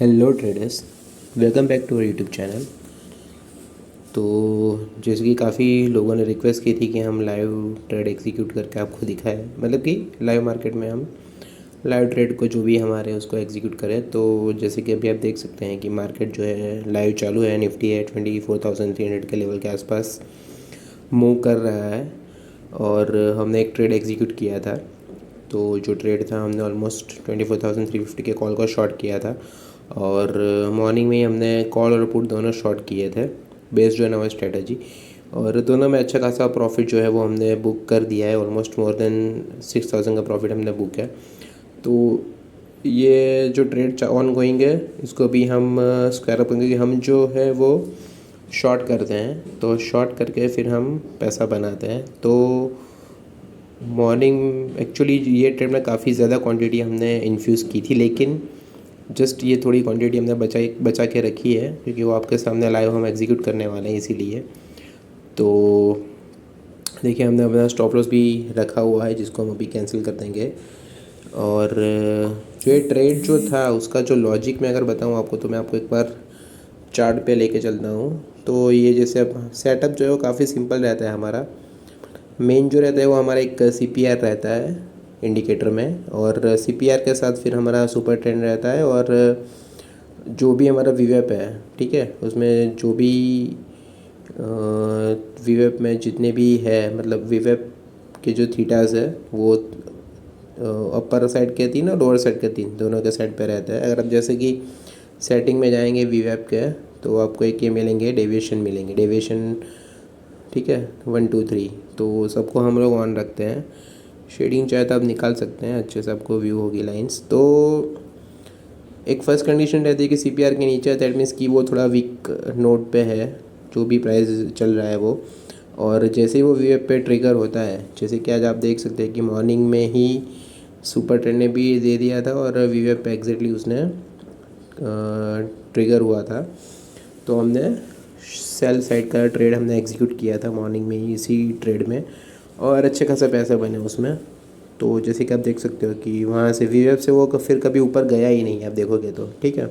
Hello traders, welcome back to our YouTube channel. तो जैसे कि काफ़ी लोगों ने रिक्वेस्ट की थी कि हम लाइव ट्रेड एग्जीक्यूट करके आपको दिखाएं, मतलब कि लाइव मार्केट में हम लाइव ट्रेड को जो भी हमारे उसको एग्जीक्यूट करें। तो जैसे कि अभी आप देख सकते हैं कि मार्केट जो है लाइव चालू है, निफ्टी है 24,300 के लेवल के आसपास मूव कर रहा है और हमने एक ट्रेड एग्जीक्यूट किया था। तो जो ट्रेड था हमने ऑलमोस्ट 24,350 के कॉल को शॉर्ट किया था और मॉर्निंग में ही हमने कॉल और पुट दोनों शॉर्ट किए थे बेस्ड ऑन आवर स्ट्रेटजी, और दोनों में अच्छा खासा प्रॉफिट जो है वो हमने बुक कर दिया है। ऑलमोस्ट मोर देन 6,000 का प्रॉफिट हमने बुक है। तो ये जो ट्रेड ऑन गोइंग है इसको भी हम स्क्वायर अप करेंगे कि हम जो है वो शॉर्ट करते हैं, तो शॉर्ट करके फिर हम पैसा बनाते हैं। तो मॉर्निंग एक्चुअली ये ट्रेड में काफ़ी ज़्यादा क्वांटिटी हमने इन्फ्यूज़ की थी, लेकिन जस्ट ये थोड़ी क्वांटिटी हमने बचा के रखी है क्योंकि वो आपके सामने लाइव हम एग्जीक्यूट करने वाले हैं इसीलिए। तो देखिए हमने अपना स्टॉप लॉस भी रखा हुआ है जिसको हम अभी कैंसिल कर देंगे। और जो ये ट्रेड जो था उसका जो लॉजिक मैं अगर बताऊँ आपको, तो मैं आपको एक बार चार्ट पे लेके चलता हूँ। तो ये जैसे अब सेटअप जो है वो काफ़ी सिंपल रहता है हमारा। मेन जो रहता है वो हमारा एक सीपीआर रहता है इंडिकेटर में, और सीपीआर के साथ फिर हमारा सुपर ट्रेंड रहता है, और जो भी हमारा वीवेप है, ठीक है, उसमें जो भी वीवेप में जितने भी है, मतलब वीवेप के जो थीटास है वो अपर साइड के 3 और लोअर साइड के 3 दोनों के साइड पे रहता है। अगर आप जैसे कि सेटिंग में जाएंगे वीवेप के, तो आपको एक ये मिलेंगे, डेविएशन मिलेंगे, डेविएशन, ठीक है, 1 2 3। तो सबको हम लोग ऑन रखते हैं। शेडिंग चाहे तो आप निकाल सकते हैं, अच्छे से आपको व्यू होगी लाइंस। तो एक फर्स्ट कंडीशन रहती है कि सीपीआर के नीचे, दैट मीन्स कि वो थोड़ा वीक नोट पे है जो भी प्राइस चल रहा है वो। और जैसे ही वो वीएफ पे ट्रिगर होता है, जैसे कि आज आप देख सकते हैं कि मॉर्निंग में ही सुपर ट्रेंड ने भी दे दिया था और वीएफ पे एग्जैक्टली उसने ट्रिगर हुआ था। तो हमने सेल साइड का ट्रेड हमने एग्जीक्यूट किया था मॉर्निंग में ही इसी ट्रेड में, और अच्छे खासा पैसा बने उसमें। तो जैसे कि आप देख सकते हो कि वहाँ से वीवेब से वो फिर कभी ऊपर गया ही नहीं, आप देखोगे तो, ठीक है।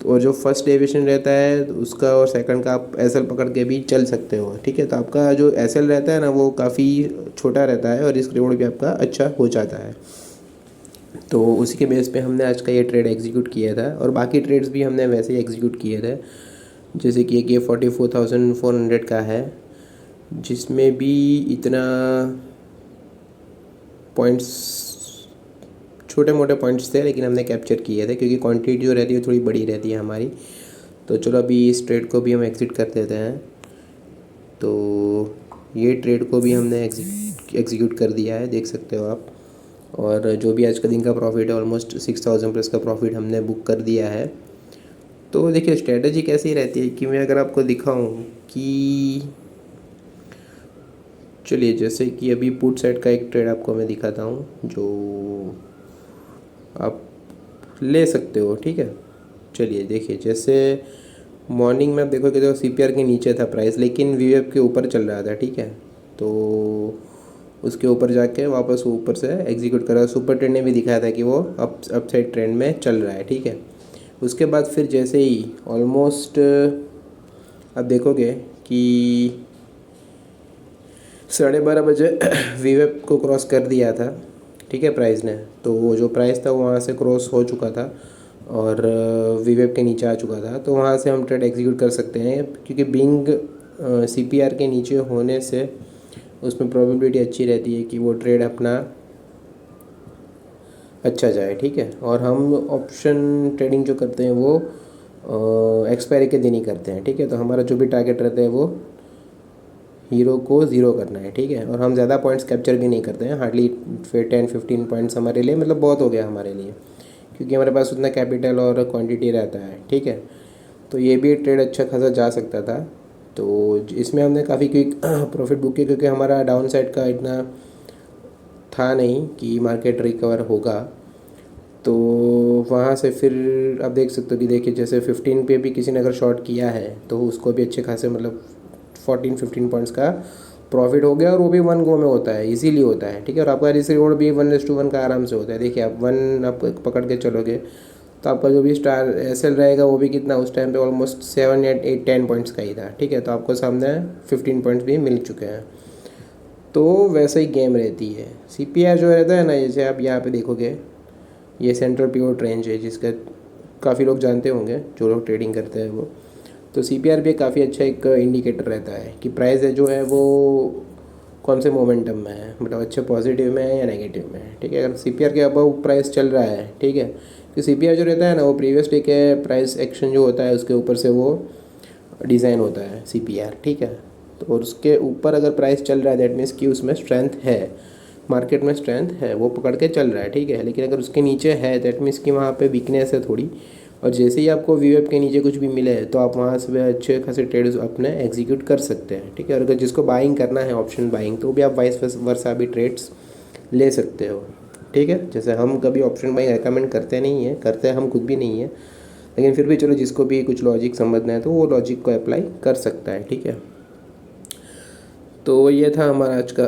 तो और जो फर्स्ट डेविएशन रहता है उसका और सेकंड का आप एसएल पकड़ के भी चल सकते हो, ठीक है। तो आपका जो एसएल रहता है ना वो काफ़ी छोटा रहता है और रिस्क रिवॉर्ड भी आपका अच्छा हो जाता है। तो उसी के बेस पे हमने आज का ये ट्रेड एग्जीक्यूट किया था, और बाकी ट्रेड्स भी हमने वैसे ही एग्जीक्यूट किए थे। जैसे कि एक ये 44,400 का है जिसमें भी इतना पॉइंट्स, छोटे मोटे पॉइंट्स थे, लेकिन हमने कैप्चर किए थे क्योंकि क्वांटिटी जो रहती है थोड़ी बड़ी रहती है हमारी। तो चलो अभी इस ट्रेड को भी हम एग्जिट कर देते हैं। तो ये ट्रेड को भी हमने एग्जीक्यूट कर दिया है, देख सकते हो आप। और जो भी आज का दिन का प्रॉफिट है ऑलमोस्ट 6,000 प्लस का प्रॉफिट हमने बुक कर दिया है। तो देखिए स्ट्रेटजी कैसी रहती है कि मैं अगर आपको दिखाऊं कि, चलिए जैसे कि अभी पुट साइड का एक ट्रेड आपको मैं दिखाता हूँ जो आप ले सकते हो, ठीक है। चलिए देखिए, जैसे मॉर्निंग में आप देखोगे तो सीपीआर के नीचे था प्राइस, लेकिन वीएफ के ऊपर चल रहा था, ठीक है। तो उसके ऊपर जाके वापस ऊपर से एग्जीक्यूट करा। सुपर ट्रेंड ने भी दिखाया था कि वो अप साइड ट्रेंड में चल रहा है, ठीक है। उसके बाद फिर जैसे ही ऑलमोस्ट आप देखोगे कि 12:30 बजे वीवेप को क्रॉस कर दिया था, ठीक है, प्राइस ने। तो वो जो प्राइस था वो वहाँ से क्रॉस हो चुका था और वीवेप के नीचे आ चुका था। तो वहाँ से हम ट्रेड एग्जीक्यूट कर सकते हैं क्योंकि बिंग सीपीआर के नीचे होने से उसमें प्रोबेबिलिटी अच्छी रहती है कि वो ट्रेड अपना अच्छा जाए, ठीक है। और हम ऑप्शन ट्रेडिंग जो करते हैं वो एक्सपायरी के दिन ही करते हैं, ठीक है। तो हमारा जो भी टारगेट रहता है वो हीरो को ज़ीरो करना है, ठीक है। और हम ज़्यादा पॉइंट्स कैप्चर भी नहीं करते हैं, हार्डली फिर 10-15 पॉइंट्स हमारे लिए मतलब बहुत हो गया हमारे लिए, क्योंकि हमारे पास उतना कैपिटल और क्वांटिटी रहता है, ठीक है। तो ये भी ट्रेड अच्छा खासा जा सकता था। तो इसमें हमने काफ़ी क्विक प्रॉफिट बुक किया क्योंकि हमारा डाउन साइड का इतना था नहीं कि मार्केट रिकवर होगा। तो वहाँ से फिर आप देख सकते हो कि देखिए जैसे 15 पे भी किसी ने अगर शॉर्ट किया है तो उसको भी अच्छे खासे मतलब 14-15 पॉइंट्स का प्रॉफिट हो गया, और वो भी 1 गो में होता है, इजीली होता है, ठीक है। और आपका रिस्क रिवॉर्ड भी 1:1 का आराम से होता है। देखिए आप 1 आप पकड़ के चलोगे तो आपका जो भी स्टार एसएल रहेगा वो भी कितना उस टाइम पे ऑलमोस्ट 7 या 8 10 पॉइंट्स का ही था, ठीक है। तो आपको सामने 15 पॉइंट्स भी मिल चुके हैं। तो वैसे ही गेम रहती है। सीपीआर जो रहता है ना, जैसे आप यहाँ पे देखोगे ये सेंट्रल पिवोट रेंज है, जिसका काफ़ी लोग जानते होंगे जो लोग ट्रेडिंग करते हैं वो। तो सीपीआर भी काफ़ी अच्छा एक इंडिकेटर रहता है कि प्राइस है जो है वो कौन से मोमेंटम में है, मतलब अच्छे पॉजिटिव में है या नेगेटिव में है, ठीक है। अगर सीपीआर के अबव प्राइस चल रहा है, ठीक है, तो सीपीआर जो रहता है ना वो प्रीवियस डे के प्राइस एक्शन जो होता है उसके ऊपर से वो डिज़ाइन होता है सीपीआर, ठीक है। तो और उसके ऊपर अगर प्राइस चल रहा है दैट मीन्स कि उसमें स्ट्रेंथ है, मार्केट में स्ट्रेंथ है, वो पकड़ के चल रहा है, ठीक है। लेकिन अगर उसके नीचे है दैट मीन्स कि वहाँ पे वीकनेस है थोड़ी, और जैसे ही आपको वीवेप के नीचे कुछ भी मिले तो आप वहाँ से अच्छे खासे ट्रेड्स अपने एग्जीक्यूट कर सकते हैं, ठीक है। और अगर जिसको बाइंग करना है ऑप्शन बाइंग, तो भी आप वाइस वर्सा भी ट्रेड्स ले सकते हो, ठीक है। जैसे हम कभी ऑप्शन बाइंग रेकमेंड करते नहीं है, करते हम खुद भी नहीं है, लेकिन फिर भी चलो जिसको भी कुछ लॉजिक समझना है तो वो लॉजिक को अप्लाई कर सकता है, ठीक है। तो ये था हमारा आज का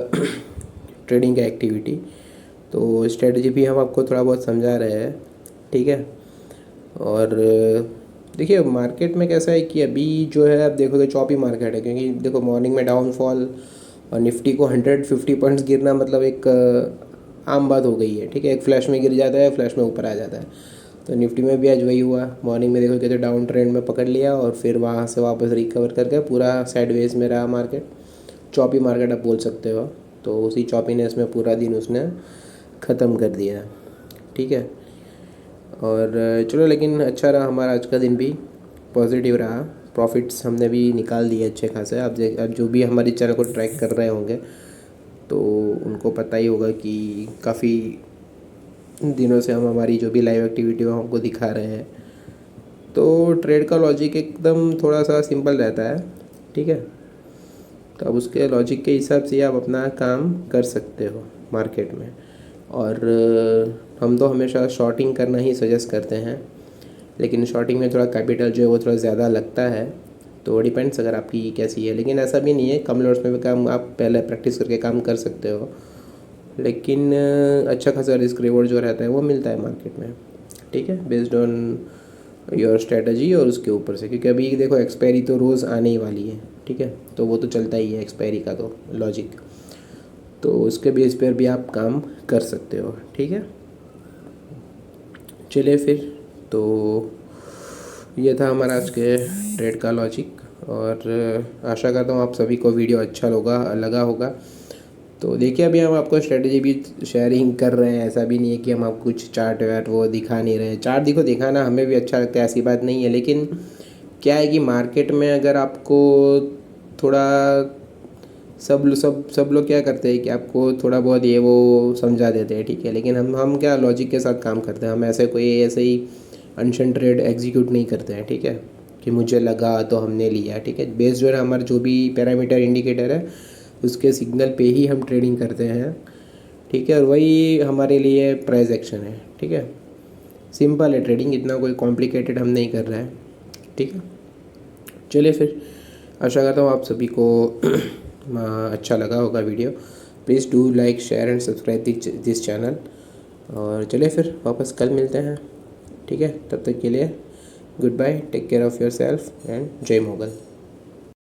ट्रेडिंग का एक्टिविटी। तो स्ट्रेटजी भी हम आपको थोड़ा बहुत समझा रहे हैं, ठीक है। और देखिए मार्केट में कैसा है कि अभी जो है आप देखोगे चॉपी मार्केट है, क्योंकि देखो मॉर्निंग में डाउनफॉल और निफ्टी को 150 पॉइंट्स गिरना मतलब एक आम बात हो गई है, ठीक है। एक फ्लैश में गिर जाता है, फ्लैश में ऊपर आ जाता है। तो निफ्टी में भी आज वही हुआ, मॉर्निंग में देखो तो डाउन ट्रेंड में पकड़ लिया और फिर वहाँ से वापस रिकवर करके पूरा साइडवेज में रहा मार्केट। चॉपी मार्केट आप बोल सकते हो। तो उसी चॉपीनेस में पूरा दिन उसने ख़त्म कर दिया, ठीक है। और चलो लेकिन अच्छा रहा हमारा आज का दिन भी, पॉजिटिव रहा, प्रॉफिट्स हमने भी निकाल दिए अच्छे खासे। अब जो भी हमारी चैनल को ट्रैक कर रहे होंगे तो उनको पता ही होगा कि काफ़ी दिनों से हम हमारी जो भी लाइव एक्टिविटी हो हमको दिखा रहे हैं। तो ट्रेड का लॉजिक एकदम थोड़ा सा सिंपल रहता है, ठीक है। तो अब उसके लॉजिक के हिसाब से आप अपना काम कर सकते हो मार्केट में। और हम तो हमेशा शॉर्टिंग करना ही सजेस्ट करते हैं, लेकिन शॉर्टिंग में थोड़ा कैपिटल जो है वो थोड़ा ज़्यादा लगता है। तो डिपेंड्स अगर आपकी कैसी है, लेकिन ऐसा भी नहीं है, कम लॉट्स में भी काम आप पहले प्रैक्टिस करके काम कर सकते हो। लेकिन अच्छा खासा रिस्क रिवॉर्ड जो रहता है वो मिलता है मार्केट में, ठीक है, बेस्ड ऑन योर स्ट्रेटजी और उसके ऊपर से। क्योंकि अभी देखो एक्सपायरी तो रोज़ आने ही वाली है, ठीक है, तो वो तो चलता ही है एक्सपायरी का तो लॉजिक। तो उसके बेस पर भी आप काम कर सकते हो, ठीक है। चलिए फिर, तो ये था हमारा आज के ट्रेड का लॉजिक। और आशा करता हूँ आप सभी को वीडियो अच्छा लगा होगा। तो देखिए अभी हम आपको स्ट्रेटजी भी शेयरिंग कर रहे हैं, ऐसा भी नहीं है कि हम आपको कुछ चार्ट वार्ट वो दिखा नहीं रहे हैं। चार्ट देखो दिखाना हमें भी अच्छा लगता है, ऐसी बात नहीं है, लेकिन क्या है कि मार्केट में अगर आपको थोड़ा सब लोग क्या करते हैं कि आपको थोड़ा बहुत ये वो समझा देते हैं, ठीक है। लेकिन हम क्या लॉजिक के साथ काम करते हैं, हम ऐसे ही अनशन ट्रेड एग्जीक्यूट नहीं करते हैं, ठीक है, कि मुझे लगा तो हमने लिया, ठीक है। बेस जो है हमारा जो भी पैरामीटर इंडिकेटर है उसके सिग्नल पे ही हम ट्रेडिंग करते हैं, ठीक है। और वही हमारे लिए प्राइस एक्शन है, ठीक है। सिंपल है ट्रेडिंग, इतना कोई कॉम्प्लिकेटेड हम नहीं कर रहे हैं, ठीक है। चलिए फिर, आशा करता हूँ आप सभी को अच्छा लगा होगा video. Please do like share and subscribe this channel. और चलिए फिर वापस कल मिलते हैं, ठीक है। तब तक के लिए good bye, take care of yourself and जय मोगल।